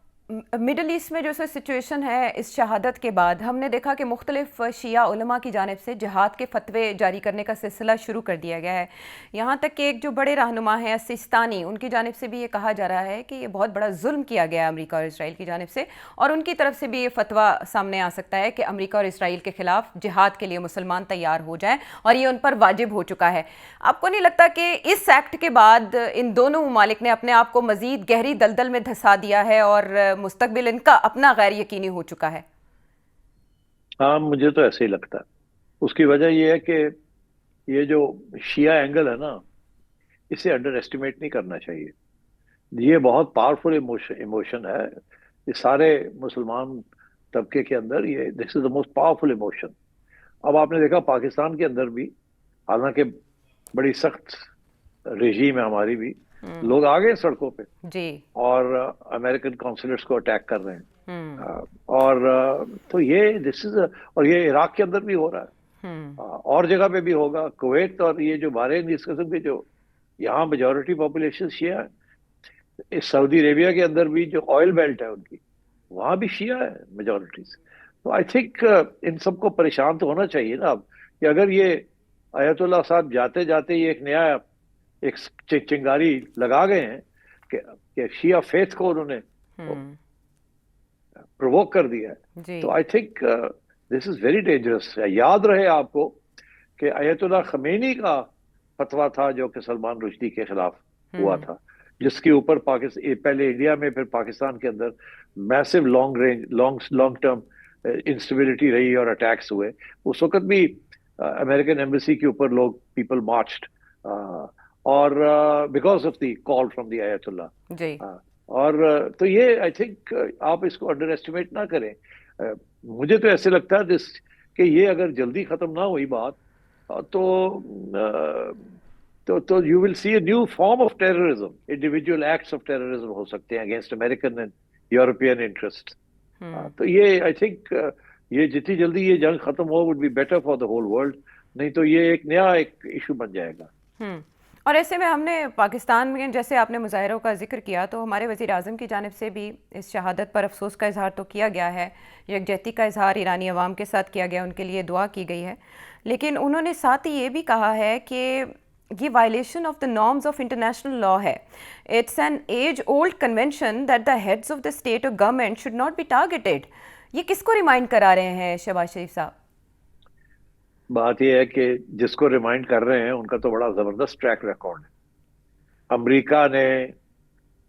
مڈل ایسٹ میں جو سچویشن ہے اس شہادت کے بعد، ہم نے دیکھا کہ مختلف شیعہ علماء کی جانب سے جہاد کے فتوے جاری کرنے کا سلسلہ شروع کر دیا گیا ہے، یہاں تک کہ ایک جو بڑے رہنما ہیں سیستانی، ان کی جانب سے بھی یہ کہا جا رہا ہے کہ یہ بہت بڑا ظلم کیا گیا ہے امریکہ اور اسرائیل کی جانب سے، اور ان کی طرف سے بھی یہ فتویٰ سامنے آ سکتا ہے کہ امریکہ اور اسرائیل کے خلاف جہاد کے لیے مسلمان تیار ہو جائیں، اور یہ ان پر واجب ہو چکا ہے۔ آپ کو نہیں لگتا کہ اس ایکٹ کے بعد ان دونوں ممالک نے اپنے آپ کو مزید گہری دلدل میں دھسا دیا ہے اور مستقبل ان کا اپنا غیر یقینی ہو چکا ہے؟ ہاں، مجھے تو ایسے ہی لگتا ہے۔ اس کی وجہ یہ ہے کہ یہ جو شیعہ اینگل ہے نا، اسے انڈر ایسٹیمیٹ نہیں کرنا چاہیے۔ یہ بہت پاورفل ایموشن ہے، یہ سارے مسلمان طبقے کے اندر یہ دس از دا موسٹ پاورفل ایموشن۔ اب آپ نے دیکھا پاکستان کے اندر بھی، حالانکہ بڑی سخت رژیم ہے ہماری بھی، لوگ آ گئے سڑکوں پہ جی، اور امریکن کونسلیٹس کو اٹیک کر رہے ہیں، اور تو یہ دس از، اور یہ عراق کے اندر بھی ہو رہا ہے، اور جگہ پہ بھی ہوگا، کویت، اور یہ جو بحرین اس قسم کے جو یہاں میجورٹی پاپولیشن شیعہ ہے، سعودی عربیہ کے اندر بھی جو آئل بیلٹ ہے ان کی، وہاں بھی شیعہ ہے میجورٹیز۔ تو آئی تھنک ان سب کو پریشان تو ہونا چاہیے نا اب، کہ اگر یہ آیت اللہ صاحب جاتے جاتے یہ ایک نیا ایک چنگاری لگا گئے ہیں کہ شیعہ فیتھ کو انہوں نے پرووک کر دیا ہے، تو آئی think this is very dangerous. یاد رہے آپ کو کہ آیت اللہ خمینی کا فتویٰ تھا جو کہ سلمان رشدی کے خلاف ہوا تھا، جس کے اوپر پہلے انڈیا میں پھر پاکستان کے اندر میسو لانگ ٹرم انسٹیبلٹی رہی اور اٹیکس ہوئے۔ اس وقت بھی امریکن ایمبیسی کے اوپر لوگ پیپل مارچڈ، اور because of the call from the آیت اللہ جی، اور تو یہ آئی تھنک آپ اس کو انڈر ایسٹیمیٹ نہ کریں۔ مجھے تو ایسے لگتا ہے کہ یہ اگر جلدی ختم نہ ہوئی بات تو you will see a new form of terrorism, individual acts of terrorism ہو سکتے ہیں against American and European interest. تو یہ آئی تھنک یہ جتنی جلدی یہ جنگ ختم ہو would be better for the whole world, نہیں تو یہ ایک نیا ایشو بن جائے گا۔ اور ایسے میں ہم نے پاکستان میں جیسے آپ نے مظاہروں کا ذکر کیا، تو ہمارے وزیر اعظم کی جانب سے بھی اس شہادت پر افسوس کا اظہار تو کیا گیا ہے، یکجہتی کا اظہار ایرانی عوام کے ساتھ کیا گیا، ان کے لیے دعا کی گئی ہے، لیکن انہوں نے ساتھ ہی یہ بھی کہا ہے کہ یہ violation of the norms of international law ہے۔ It's an age old convention that the heads of the state اور government should not be targeted. یہ کس کو ریمائنڈ کرا رہے ہیں شہباز شریف صاحب؟ بات یہ ہے کہ جس کو ریمائنڈ کر رہے ہیں ان کا تو بڑا زبردست ٹریک ریکارڈ ہے۔ امریکہ نے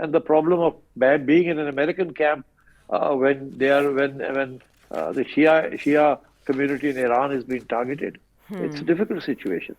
and the problem of being in an American camp when the Shia community in Iran is being targeted. It's a difficult situation.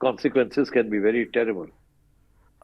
consequences can be very terrible.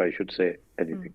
I should say anything.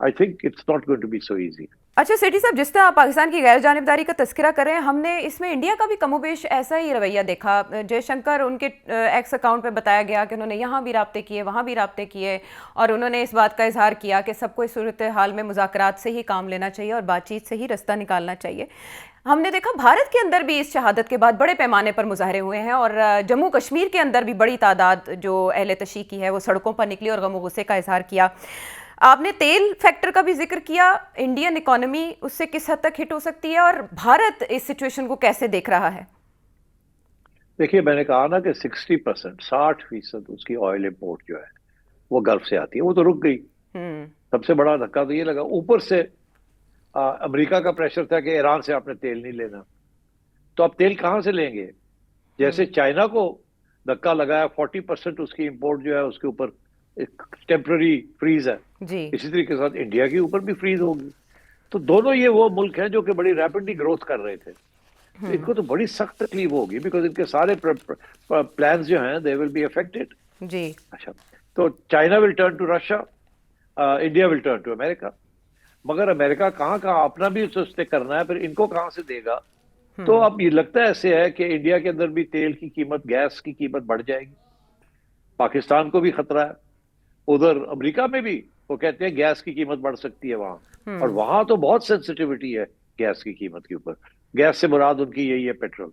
I think it's not going to be so easy. اچھا سیٹھی صاحب، جس طرح آپ پاکستان کی غیر جانبداری کا تذکرہ کر رہے ہیں، ہم نے اس میں انڈیا کا بھی کم و بیش ایسا ہی رویہ دیکھا. جے شنکر، ان کے ایکس اکاؤنٹ پہ بتایا گیا کہ انہوں نے یہاں بھی رابطے کیے، وہاں بھی رابطے کیے، اور انہوں نے اس بات کا اظہار کیا کہ سب کو اس صورتحال میں مذاکرات سے ہی کام لینا چاہیے اور بات چیت سے ہی رستہ نکالنا چاہیے. ہم نے دیکھا بھارت کے اندر بھی اس شہادت کے بعد بڑے پیمانے پر مظاہرے ہوئے ہیں، اور جموں کشمیر کے اندر بھی بڑی تعداد جو اہل تشیع کی ہے وہ سڑکوں پر نکلی اور غم و غصے کا اظہار کیا. آپ نے تیل فیکٹر کا بھی ذکر کیا. انڈین اکانومی اس سے کس حد تک ہٹ ہو سکتی ہے، اور بھارت اس سچویشن کو کیسے دیکھ رہا ہے؟ دیکھیے، میں نے کہا نا کہ 60% اس کی آئل امپورٹ جو ہے وہ گلف سے آتی ہے، وہ تو رک گئی. سب سے بڑا دھکا تو یہ لگا. اوپر سے امریکہ کا پریشر تھا کہ ایران سے آپ نے تیل نہیں لینا، تو اب تیل کہاں سے لیں گے؟ جیسے چائنا کو دھکا لگایا، 40% اس کی امپورٹ جو ہے اس کے اوپر ٹیمپرری فریز ہے، اسی طریقے کے ساتھ انڈیا کے اوپر بھی فریز ہوگی. تو دونوں یہ وہ ملک ہیں جو کہ بڑی ریپڈلی گروتھ کر رہے تھے. ان کو تو بڑی سخت تکلیف ہوگی، بیکاز ان کے سارے پلانز جو ہیں دے ول بی افیکٹڈ. جی اچھا، تو China will turn to Russia, India will turn to America. مگر امریکہ کہاں اپنا بھی سستے کرنا ہے، پھر ان کو کہاں سے دے گا؟ تو اب یہ لگتا ہے ایسے ہے کہ انڈیا کے اندر بھی تیل کی قیمت، گیس کی قیمت بڑھ جائے گی. پاکستان کو بھی خطرہ ہے، ادھر امریکہ میں بھی وہ کہتے ہیں گیس کی قیمت بڑھ سکتی ہے وہاں. اور وہاں تو بہت سینسٹیوٹی ہے گیس کی قیمت کے اوپر. گیس سے مراد ان کی یہی ہے پیٹرول.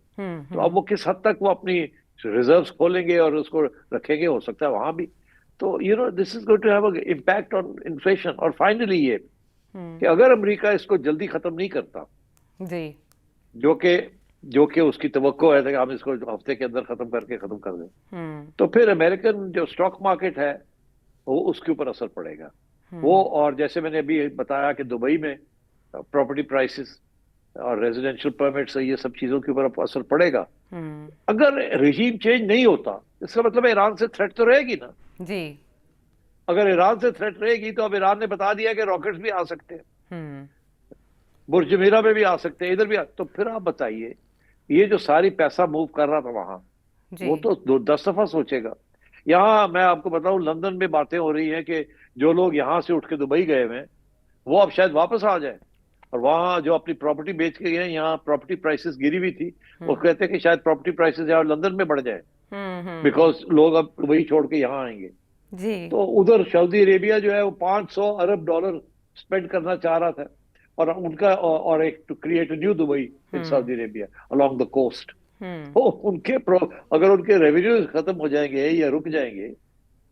تو اب وہ کس حد تک وہ اپنی ریزروز کھولیں گے اور اس کو رکھیں گے، ہو سکتا ہے وہاں بھی. تو this is going to have a impact on inflation. اور فائنلی یہ کہ اگر امریکہ اس کو جلدی ختم نہیں کرتا، جی جو کہ اس کی توقع ہے کہ ہم اس کو ہفتے کے اندر ختم کر دیں، تو پھر امریکن جو اسٹاک مارکیٹ ہے وہ اس کے اوپر اثر پڑے گا. وہ اور جیسے میں نے ابھی بتایا کہ دبئی میں پراپرٹی پرائسز اور ریزیڈینشل پرمٹس، یہ سب چیزوں کے اوپر اثر پڑے گا. اگر رژیم چینج نہیں ہوتا، اس کا مطلب ایران سے تھریٹ تو رہے گی نا. جی اگر ایران سے تھریٹ رہے گی تو اب ایران نے بتا دیا کہ راکٹس بھی آ سکتے ہیں، برج میرا میں بھی آ سکتے ہیں، ادھر بھی تو پھر آپ بتائیے، یہ جو ساری پیسہ موو کر رہا تھا وہاں، وہ تو 10 دفعہ سوچے گا. یہاں میں آپ کو بتاؤں، لندن میں باتیں ہو رہی ہیں کہ جو لوگ یہاں سے اٹھ کے دبئی گئے ہوئے ہیں وہ اب شاید واپس آ جائیں، اور وہاں جو اپنی پراپرٹی بیچ کے گئے ہیں، یہاں پراپرٹی پرائسز گری ہوئی تھی، وہ کہتے ہیں کہ شاید پراپرٹی پرائسز یہاں لندن میں بڑھ جائیں، بیکاز لوگ اب دبئی چھوڑ کے یہاں آئیں گے. تو ادھر سعودی عربیہ جو ہے وہ $500 ارب اسپینڈ کرنا چاہ رہا تھا، اور ان کا اور ایک to create a new Dubai in Saudi Arabia along the coast. ان کے اگر ان کے ریونیوز ختم ہو جائیں گے یا رک جائیں گے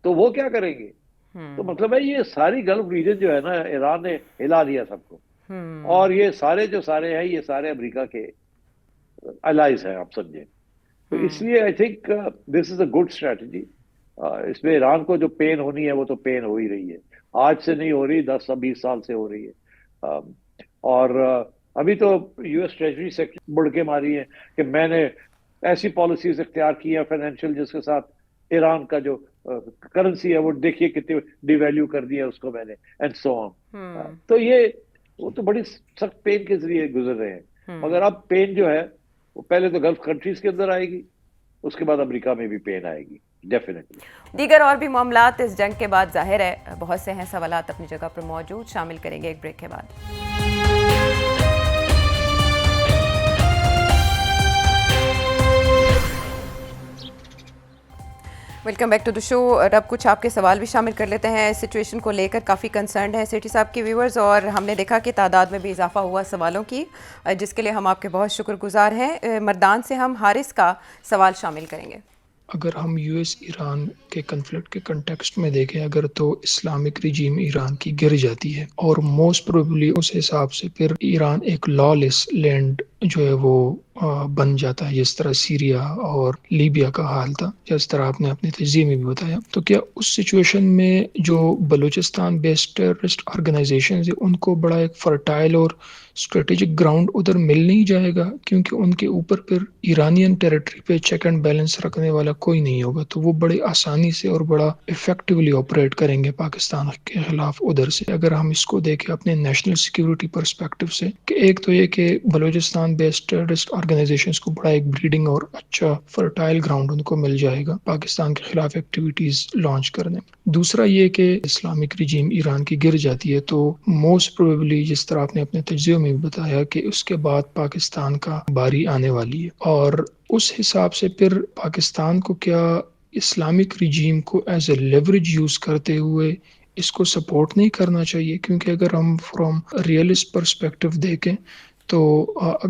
تو وہ کیا کریں گے؟ تو مطلب ہے یہ ساری گلف ریجن جو ہے نا، ایران نے ہلا دیا سب کو. اور یہ سارے ہیں یہ سارے امریکہ کے الائز ہیں، آپ سمجھیں. تو اس لیے I think this is a good strategy. اس میں ایران کو جو پین ہونی ہے وہ تو پین ہو ہی رہی ہے، آج سے نہیں ہو رہی، 10-20 سال سے ہو رہی ہے. اور ابھی تو یو ایس ٹریجری سیکٹر بڑھ کے ماری ہے کہ میں نے ایسی پالیسیز اختیار کی ہیں فائنینشیل، جس کے ساتھ ایران کا جو کرنسی ہے وہ دیکھیے کتنے ڈی ویلیو کر دیا اس کو میں نے، اینڈ سو آن. تو وہ تو بڑی سخت پین کے ذریعے گزر رہے ہیں. مگر اب پین جو ہے وہ پہلے تو گلف کنٹریز کے اندر آئے گی، اس کے بعد امریکہ میں بھی پین آئے گی ڈیفینیٹلی. دیگر اور بھی معاملات اس جنگ کے بعد ظاہر ہے بہت سے ہیں، سوالات اپنی جگہ پر موجود، شامل کریں گے ایک بریک کے بعد. ویلکم بیک ٹو دا شو. اب کچھ آپ کے سوال بھی شامل کر لیتے ہیں. سچویشن کو لے کر کافی کنسرنڈ ہیں سیٹھی صاحب کے ویورز، اور ہم نے دیکھا کہ تعداد میں بھی اضافہ ہوا سوالوں کی، جس کے لیے ہم آپ کے بہت شکر گزار ہیں. مردان سے ہم حارث کا سوال شامل کریں گے. اگر ہم یو ایس ایران کے کنفلکٹ کے کنٹیکسٹ میں دیکھیں، اگر تو اسلامک رجیم ایران کی گر جاتی ہے، اور موسٹ پروبیبلی اس حساب سے پھر ایران ایک لا لیس لینڈ جو ہے وہ بن جاتا ہے، جس طرح سیریا اور لیبیا کا حال تھا، جس طرح آپ نے اپنے تجزیے میں بھی بتایا. تو کیا اس سچویشن میں جو بلوچستان بیسڈ ٹیررسٹ آرگنائزیشنز ہیں ان کو بڑا ایک فرٹائل اور اسٹریٹجک گراؤنڈ ادھر مل نہیں جائے گا، کیونکہ ان کے اوپر پھر ایرانین ٹیریٹری پہ چیک اینڈ بیلنس رکھنے والا کوئی نہیں ہوگا، تو وہ بڑے آسانی سے اور بڑا افیکٹولی آپریٹ کریں گے پاکستان کے خلاف ادھر سے. اگر ہم اس کو دیکھیں اپنے نیشنل سیکیورٹی پرسپیکٹو سے، کہ ایک تو یہ کہ Balochistan Iran based terrorist organisations کو بڑا ایک بریڈنگ اور اچھا فرٹائل گراؤنڈ ان کو مل جائے گا پاکستان کے خلاف ایکٹیویٹیز لانچ کرنے میں۔ دوسرا یہ کہ اسلامک رجیم ایران کی گر جاتی ہے تو موسٹ پروبیبلی، جس طرح آپ نے اپنے تجزیے میں بھی بتایا، کہ اس کے بعد پاکستان کا باری آنے والی ہے، اور اس حساب سے پھر پاکستان کو کیا اسلامک رجیم کو ایز اے لیوریج یوز کرتے ہوئے اس کو سپورٹ نہیں کرنا چاہیے؟ کیونکہ اگر ہم فرام ریئلسٹ پرسپیکٹو دیکھیں تو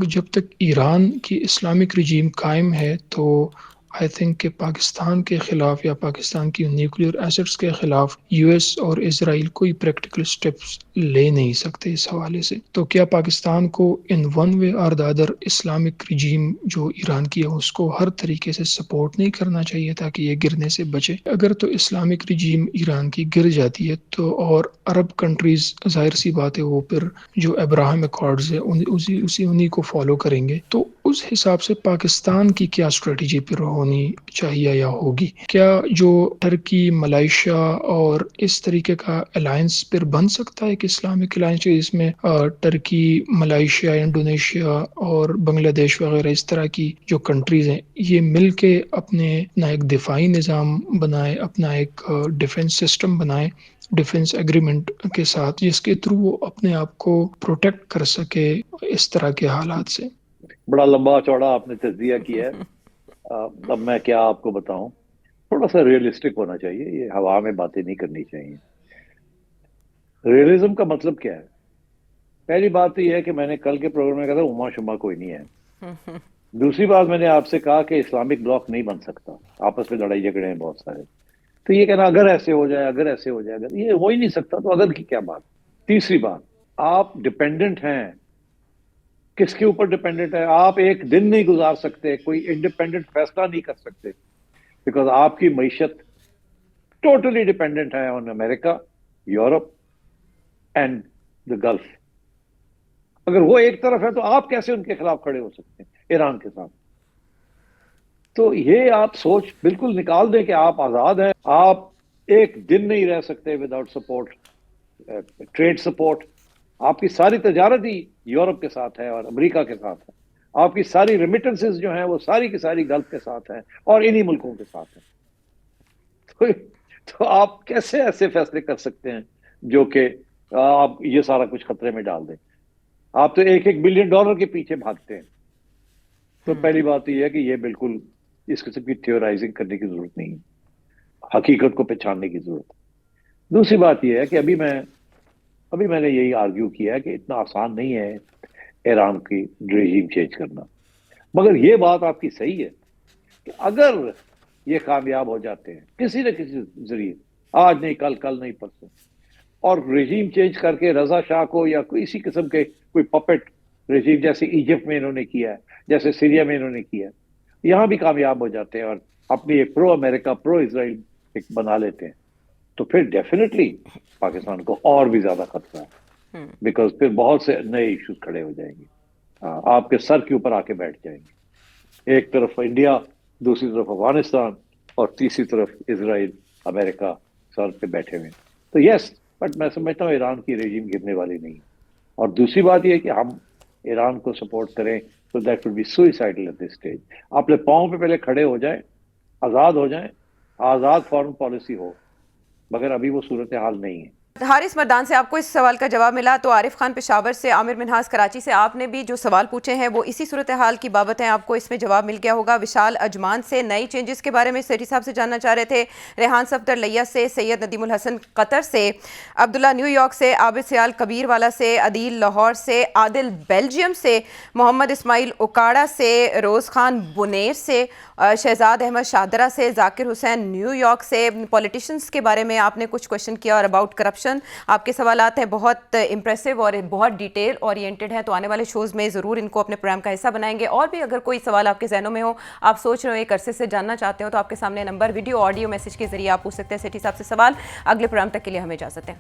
جب تک ایران کی اسلامک رجیم قائم ہے تو آئی تھنک کہ پاکستان کے خلاف یا پاکستان کی نیوکلیئر ایسٹس کے خلاف یو ایس اور اسرائیل کوئی پریکٹیکل سٹیپس لے نہیں سکتے اس حوالے سے۔ تو کیا پاکستان کو ان ون وے اور دا ادر اسلامک رجیم جو ایران کی ہے اس کو ہر طریقے سے سپورٹ نہیں کرنا چاہیے تاکہ یہ گرنے سے بچے؟ اگر تو اسلامک رجیم ایران کی گر جاتی ہے تو اور عرب کنٹریز ظاہر سی بات ہے وہ پھر جو ابراہم ایکارڈز ہے انہی کو فالو کریں گے، تو اس حساب سے پاکستان کی کیا اسٹریٹجی پھر ہونی چاہیے یا ہوگی؟ کیا جو ٹرکی، ملائیشیا اور اس طریقے کا الائنس پھر بن سکتا ہے کہ اسلامک الائنس جس میں ٹرکی، ملائیشیا، انڈونیشیا اور بنگلہ دیش وغیرہ اس طرح کی جو کنٹریز ہیں یہ مل کے اپنا ایک دفاعی نظام بنائے، اپنا ایک ڈیفنس سسٹم بنائے ڈیفنس ایگریمنٹ کے ساتھ، جس کے تھرو وہ اپنے آپ کو پروٹیکٹ کر سکے اس طرح کے حالات سے؟ بڑا لمبا چوڑا آپ نے تجزیہ کیا ہے، اب میں کیا آپ کو بتاؤں۔ تھوڑا سا ریئلسٹک ہونا چاہیے، یہ ہوا میں باتیں نہیں کرنی چاہیے۔ ریئلزم کا مطلب کیا ہے؟ پہلی بات تو یہ ہے کہ میں نے کل کے پروگرام میں کہا تھا اما شما کوئی نہیں ہے۔ دوسری بات میں نے آپ سے کہا کہ اسلامک بلاک نہیں بن سکتا، آپس میں لڑائی جھگڑے ہیں بہت سارے، تو یہ کہنا اگر ایسے ہو جائے، اگر ایسے ہو جائے، اگر یہ ہو ہی نہیں سکتا تو اگر کی کیا بات۔ تیسری بات، آپ ڈپینڈنٹ ہیں، کس کے اوپر ڈپینڈنٹ ہے؟ آپ ایک دن نہیں گزار سکتے، کوئی انڈیپینڈنٹ فیصلہ نہیں کر سکتے، بیکاز آپ کی معیشت ٹوٹلی ڈپینڈنٹ ہے آن امریکہ، یورپ اینڈ دا گلف۔ اگر وہ ایک طرف ہے تو آپ کیسے ان کے خلاف کھڑے ہو سکتے ہیں ایران کے ساتھ؟ تو یہ آپ سوچ بالکل نکال دیں کہ آپ آزاد ہیں، آپ ایک دن نہیں رہ سکتے وداؤٹ سپورٹ، ٹریڈ سپورٹ۔ آپ کی ساری تجارت ہی یورپ کے ساتھ ہے اور امریکہ کے ساتھ ہے، آپ کی ساری ریمیٹنسز جو ہیں وہ ساری کی ساری گلف کے ساتھ ہیں اور انہی ملکوں کے ساتھ ہیں۔ تو آپ کیسے ایسے فیصلے کر سکتے ہیں جو کہ آپ یہ سارا کچھ خطرے میں ڈال دیں؟ آپ تو $1 بلین کے پیچھے بھاگتے ہیں۔ تو پہلی بات یہ ہے کہ یہ بالکل اس قسم کی تھیورائزنگ کرنے کی ضرورت نہیں ہے، حقیقت کو پہچاننے کی ضرورت ہے۔ دوسری بات یہ ہے کہ ابھی میں نے یہی آرگیو کیا ہے کہ اتنا آسان نہیں ہے ایران کی ریجیم چینج کرنا، مگر یہ بات آپ کی صحیح ہے کہ اگر یہ کامیاب ہو جاتے ہیں کسی نہ کسی ذریعے، آج نہیں کل نہیں پرسوں، اور ریجیم چینج کر کے رضا شاہ کو یا کوئی اسی قسم کے کوئی پپٹ ریجیم جیسے ایجپٹ میں انہوں نے کیا ہے، جیسے سیریا میں انہوں نے کیا ہے، یہاں بھی کامیاب ہو جاتے ہیں اور اپنی ایک پرو امریکہ، پرو اسرائیل ایک بنا لیتے ہیں، تو پھر ڈیفینیٹلی پاکستان کو اور بھی زیادہ خطرہ ہے، بیکاز پھر بہت سے نئے ایشوز کھڑے ہو جائیں گے، آپ کے سر کے اوپر آ کے بیٹھ جائیں گے، ایک طرف انڈیا، دوسری طرف افغانستان اور تیسری طرف اسرائیل، امریکہ سر پہ بیٹھے ہوئے۔ تو یس، بٹ میں سمجھتا ہوں ایران کی ریجیم گرنے والی نہیں۔ اور دوسری بات یہ ہے کہ ہم ایران کو سپورٹ کریں تو that would be suicidal at this stage. اپنے پاؤں پہ پہلے کھڑے ہو جائیں، آزاد ہو جائیں، آزاد فارن پالیسی ہو، مگر ابھی وہ صورتحال نہیں ہے۔ حارث مردان سے آپ کو اس سوال کا جواب ملا، تو عارف خان پشاور سے، عامر منہاس کراچی سے، آپ نے بھی جو سوال پوچھے ہیں وہ اسی صورتحال کی بابت ہیں، آپ کو اس میں جواب مل گیا ہوگا۔ وشال اجمان سے نئی چینجز کے بارے میں سیٹھی صاحب سے جاننا چاہ رہے تھے، ریحان صفدر لیا سے، سید ندیم الحسن قطر سے، عبداللہ نیو یارک سے، عابد سیال کبیر والا سے، عدیل لاہور سے، عادل بیلجیم سے، محمد اسماعیل اکاڑا سے، روز خان بنیر سے، شہزاد احمد شادرہ سے، ذاکر حسین نیو یارک سے۔ پولیٹیشنز کے بارے میں آپ نے کچھ کوشچن کیا اور اباؤٹ کرپشن، آپ کے سوالات ہیں بہت امپریسو اور بہت ڈیٹیل اورینٹڈ ہیں، تو آنے والے شوز میں ضرور ان کو اپنے پروگرام کا حصہ بنائیں گے۔ اور بھی اگر کوئی سوال آپ کے ذہنوں میں ہو، آپ سوچ رہے ہو ایک عرصے سے جاننا چاہتے ہو، تو آپ کے سامنے نمبر ویڈیو آڈیو میسج کے ذریعے آپ پوچھ سکتے ہیں سیٹھی صاحب سے سوال۔ اگلے پروگرام تک کے لیے ہمیں اجازت ہے۔